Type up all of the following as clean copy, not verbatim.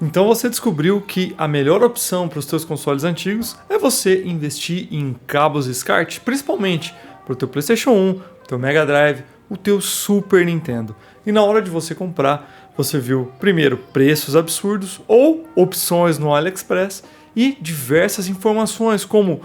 Então você descobriu que a melhor opção para os seus consoles antigos é você investir em cabos SCART, principalmente para o teu PlayStation 1, teu Mega Drive, o teu Super Nintendo. E na hora de você comprar, você viu primeiro preços absurdos ou opções no AliExpress e diversas informações como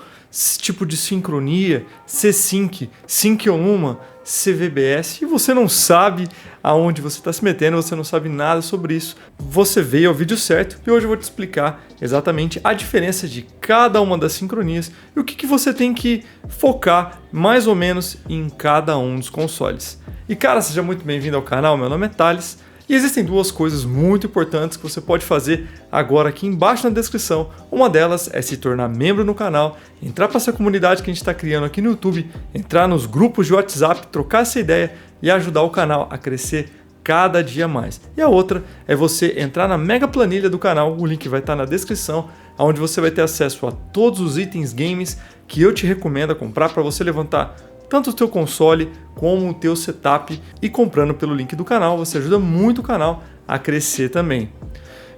tipo de sincronia, C-Sync, Sync on Luma, CVBS, e você não sabe aonde você está se metendo, você não sabe nada sobre isso. Você veio ao vídeo certo e hoje eu vou te explicar exatamente a diferença de cada uma das sincronias e o que você tem que focar mais ou menos em cada um dos consoles. E cara, seja muito bem-vindo ao canal, meu nome é Thales. E existem duas coisas muito importantes que você pode fazer agora aqui embaixo na descrição. Uma delas é se tornar membro no canal, entrar para essa comunidade que a gente está criando aqui no YouTube, entrar nos grupos de WhatsApp, trocar essa ideia e ajudar o canal a crescer cada dia mais. E a outra é você entrar na mega planilha do canal, o link vai estar na descrição, onde você vai ter acesso a todos os itens games que eu te recomendo comprar para você levantar tanto o teu console como o teu setup, e comprando pelo link do canal você ajuda muito o canal a crescer também.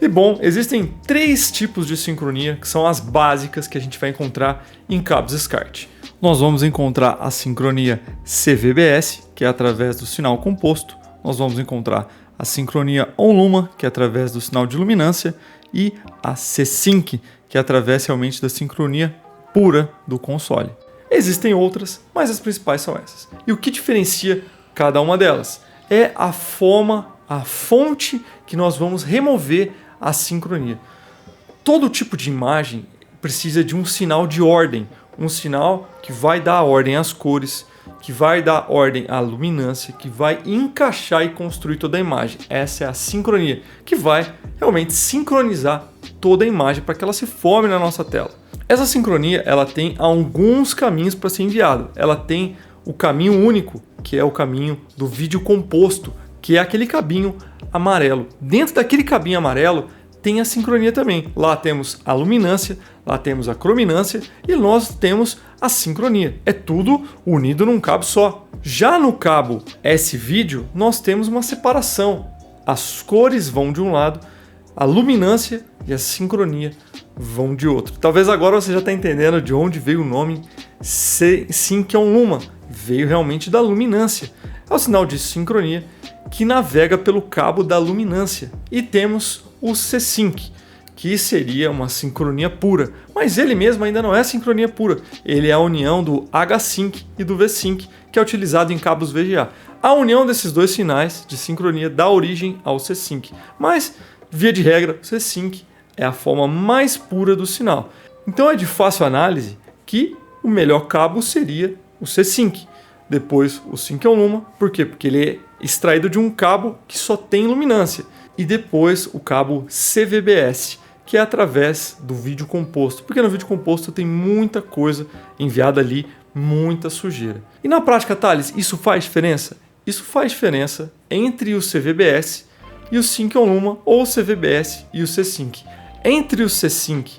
E bom, existem três tipos de sincronia que são as básicas que a gente vai encontrar em cabos SCART. Nós vamos encontrar a sincronia CVBS, que é através do sinal composto. Nós vamos encontrar a sincronia ON-Luma, que é através do sinal de luminância, e a C-Sync, que é através realmente da sincronia pura do console. Existem outras, mas as principais são essas. E o que diferencia cada uma delas? É a forma, a fonte que nós vamos remover a sincronia. Todo tipo de imagem precisa de um sinal de ordem, um sinal que vai dar ordem às cores, que vai dar ordem à luminância, que vai encaixar e construir toda a imagem. Essa é a sincronia, que vai realmente sincronizar toda a imagem para que ela se forme na nossa tela. Essa sincronia ela tem alguns caminhos para ser enviada. Ela tem o caminho único, que é o caminho do vídeo composto, que é aquele cabinho amarelo. Dentro daquele cabinho amarelo tem a sincronia também. Lá temos a luminância, lá temos a crominância e nós temos a sincronia. É tudo unido num cabo só. Já no cabo S-Video nós temos uma separação. As cores vão de um lado, a luminância e a sincronia vão de outro. Talvez agora você já está entendendo de onde veio o nome Sync on Luma. Veio realmente da luminância. É o sinal de sincronia que navega pelo cabo da luminância. E temos o C-Sync, que seria uma sincronia pura. Mas ele mesmo ainda não é sincronia pura. Ele é a união do H-Sync e do V-Sync, que é utilizado em cabos VGA. A união desses dois sinais de sincronia dá origem ao C-Sync. Mas, via de regra, o C-Sync é a forma mais pura do sinal. Então é de fácil análise que o melhor cabo seria o C-Sync. Depois o Sync on Luma. Por quê? Porque ele é extraído de um cabo que só tem luminância. E depois o cabo CVBS, que é através do vídeo composto. Porque no vídeo composto tem muita coisa enviada ali, muita sujeira. E na prática, Thales, isso faz diferença? Isso faz diferença entre o CVBS e o Sync on Luma, ou o CVBS e o C-Sync. Entre o C-Sync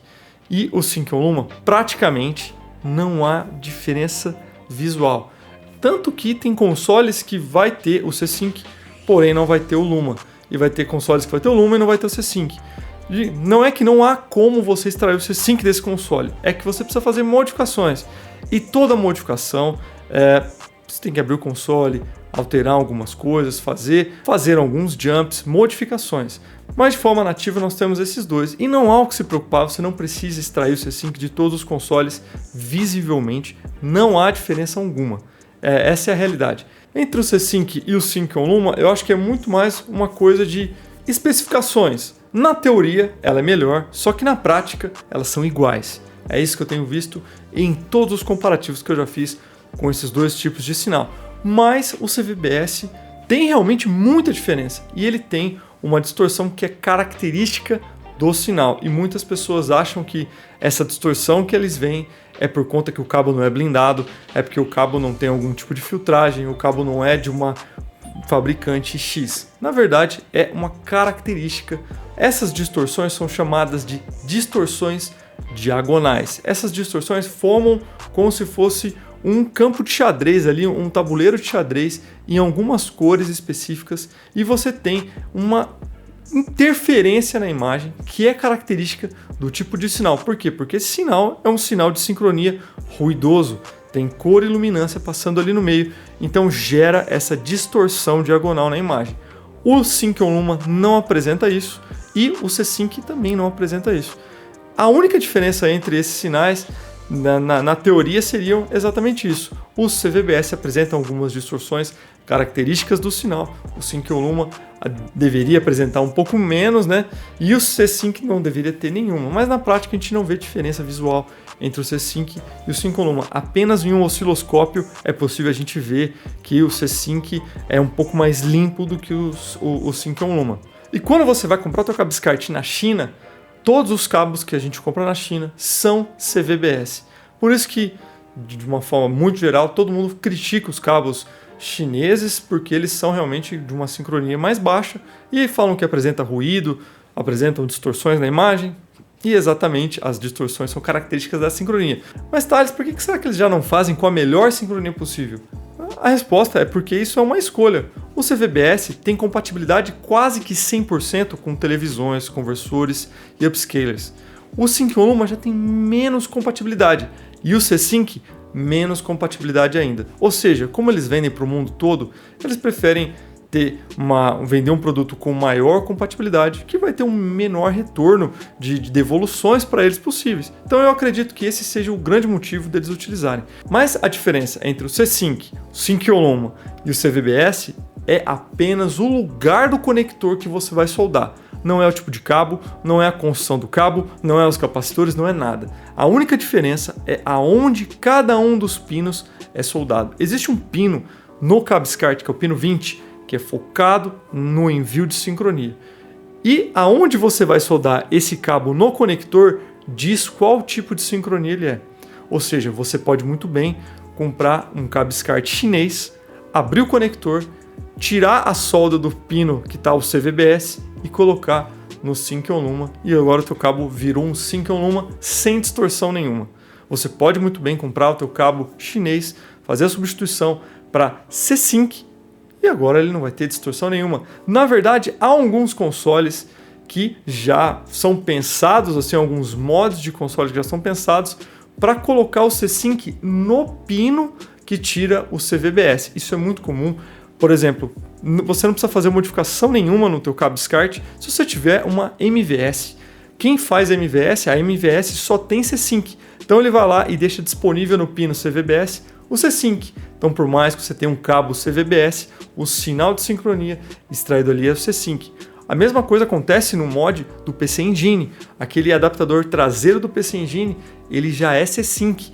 e o Sync on Luma, praticamente não há diferença visual. Tanto que tem consoles que vai ter o C-Sync, porém não vai ter o Luma. E vai ter consoles que vai ter o Luma e não vai ter o C-Sync. Não é que não há como você extrair o C-Sync desse console, é que você precisa fazer modificações. E toda modificação, você tem que abrir o console, alterar algumas coisas, fazer alguns jumps, modificações. Mas de forma nativa nós temos esses dois. E não há o que se preocupar, você não precisa extrair o C-Sync de todos os consoles visivelmente. Não há diferença alguma. Essa é a realidade. Entre o C-Sync e o Sync on Luma, eu acho que é muito mais uma coisa de especificações. Na teoria ela é melhor, só que na prática elas são iguais. É isso que eu tenho visto em todos os comparativos que eu já fiz com esses dois tipos de sinal. Mas o CVBS tem realmente muita diferença e ele tem uma distorção que é característica do sinal, e muitas pessoas acham que essa distorção que eles veem é por conta que o cabo não é blindado, é porque o cabo não tem algum tipo de filtragem, o cabo não é de uma fabricante X. Na verdade, é uma característica. Essas distorções são chamadas de distorções diagonais. Essas distorções formam como se fosse um campo de xadrez ali, um tabuleiro de xadrez em algumas cores específicas, e você tem uma interferência na imagem, que é característica do tipo de sinal. Por quê? Porque esse sinal é um sinal de sincronia ruidoso, tem cor e luminância passando ali no meio, então gera essa distorção diagonal na imagem. O Sync on Luma não apresenta isso e o C-Sync também não apresenta isso. A única diferença entre esses sinais na teoria seriam exatamente isso. O CVBS apresenta algumas distorções características do sinal, o Sync on Luma deveria apresentar um pouco menos, né? E o C-Sync não deveria ter nenhuma, mas na prática a gente não vê diferença visual entre o C-Sync e o Sync on Luma. Apenas em um osciloscópio é possível a gente ver que o C-Sync é um pouco mais limpo do que o Sync on Luma. E quando você vai comprar o teu cabo SCART na China, todos os cabos que a gente compra na China são CVBS. Por isso que, de uma forma muito geral, todo mundo critica os cabos chineses porque eles são realmente de uma sincronia mais baixa e falam que apresenta ruído, apresentam distorções na imagem e exatamente as distorções são características da sincronia. Mas Thales, por que será que eles já não fazem com a melhor sincronia possível? A resposta é porque isso é uma escolha. O CVBS tem compatibilidade quase que 100% com televisões, conversores e upscalers. O Sync on Luma já tem menos compatibilidade e o C-Sync menos compatibilidade ainda. Ou seja, como eles vendem para o mundo todo, eles preferem vender um produto com maior compatibilidade, que vai ter um menor retorno de devoluções para eles possíveis. Então eu acredito que esse seja o grande motivo deles utilizarem. Mas a diferença entre o C-Sync, o Sync on Luma e o CVBS é apenas o lugar do conector que você vai soldar. Não é o tipo de cabo, não é a construção do cabo, não é os capacitores, não é nada. A única diferença é aonde cada um dos pinos é soldado. Existe um pino no cabo SCART, que é o pino 20, que é focado no envio de sincronia. E aonde você vai soldar esse cabo no conector diz qual tipo de sincronia ele é. Ou seja, você pode muito bem comprar um cabo SCART chinês, abrir o conector, tirar a solda do pino que está o CVBS e colocar no Sync on Luma, e agora o teu cabo virou um Sync on Luma sem distorção nenhuma. Você pode muito bem comprar o teu cabo chinês, fazer a substituição para C-Sync e agora ele não vai ter distorção nenhuma. Na verdade, há alguns consoles que já são pensados, assim, alguns mods de consoles que já são pensados para colocar o C-Sync no pino que tira o CVBS. Isso é muito comum. Por exemplo, você não precisa fazer modificação nenhuma no teu cabo SCART se você tiver uma MVS. Quem faz MVS, a MVS só tem C-Sync. Então ele vai lá e deixa disponível no pino CVBS o C-Sync. Então por mais que você tenha um cabo CVBS, o sinal de sincronia extraído ali é o C-Sync. A mesma coisa acontece no mod do PC Engine. Aquele adaptador traseiro do PC Engine, ele já é C-Sync.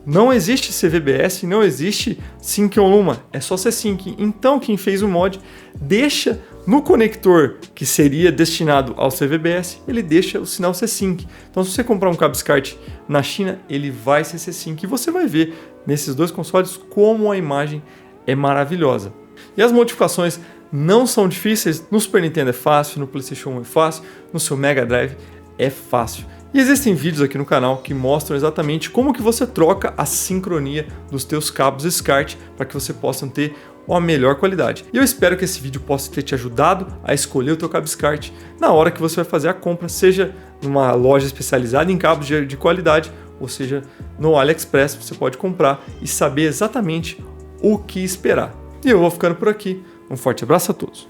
Não existe CVBS, não existe Sync on Luma, é só C-Sync. Então quem fez o mod deixa no conector que seria destinado ao CVBS, ele deixa o sinal C-Sync. Então se você comprar um cabo SCART na China, ele vai ser C-Sync. E você vai ver nesses dois consoles como a imagem é maravilhosa. E as modificações não são difíceis, no Super Nintendo é fácil, no PlayStation 1 é fácil, no seu Mega Drive é fácil. E existem vídeos aqui no canal que mostram exatamente como que você troca a sincronia dos teus cabos SCART para que você possa ter uma melhor qualidade. E eu espero que esse vídeo possa ter te ajudado a escolher o teu cabo SCART na hora que você vai fazer a compra, seja numa loja especializada em cabos de qualidade, ou seja, no AliExpress você pode comprar e saber exatamente o que esperar. E eu vou ficando por aqui. Um forte abraço a todos.